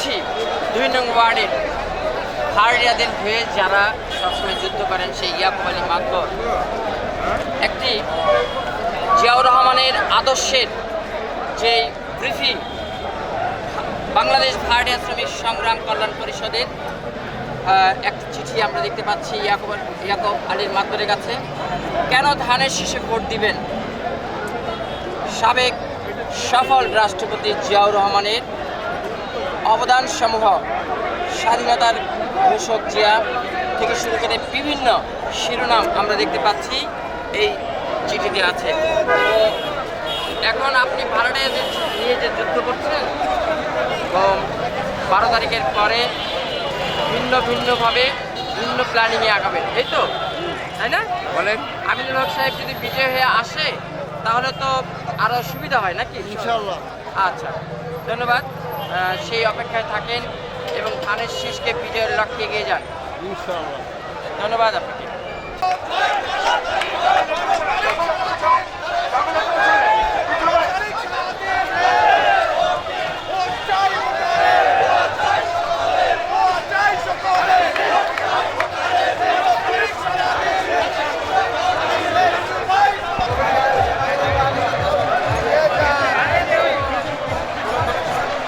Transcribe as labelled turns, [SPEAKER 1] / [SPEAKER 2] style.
[SPEAKER 1] পাচ্ছি 2 নং ওয়ার্ডের ভাড়াটিয়াদের হয়ে যারা সবসময় যুদ্ধ করেন সেই ইয়াকুব আলী মাতবর একটি জিয়াউর রহমানের আদর্শের যে ব্রিফিং বাংলাদেশ ভাড়াটিয়া শ্রমিক সংগ্রাম কল্যাণ পরিষদের একটি চিঠি আমরা দেখতে পাচ্ছি ইয়াকুব আলীর মাতবরের কাছে। কেন ধানের শীষে ভোট দিবেন? সাবেক সফল রাষ্ট্রপতি জিয়াউর রহমানের অবদান সমূহ, স্বাধীনতার ঘোষক জিয়া থেকে শুরু করে বিভিন্ন শিরোনাম আমরা দেখতে পাচ্ছি এই চিঠিতে আছে। তো এখন আপনি ভাড়াটিয়াদের নিয়ে যে যুদ্ধ করছেন এবং 12 তারিখের পরে ভিন্নভাবে ভিন্ন প্ল্যানিংয়ে আগাবেন, এই তো, তাই না?
[SPEAKER 2] বলেন।
[SPEAKER 1] আমিনুল হক সাহেব যদি বিজয় হয়ে আসে তাহলে তো আরও সুবিধা হয় নাকি?
[SPEAKER 2] ইনশাআল্লাহ।
[SPEAKER 1] আচ্ছা, ধন্যবাদ। সেই অপেক্ষায় থাকেন এবং ধানের শীষকে বিজয়ের লক্ষ্যে এগিয়ে যান।
[SPEAKER 2] ইনশাআল্লাহ।
[SPEAKER 1] ধন্যবাদ আপনাকে।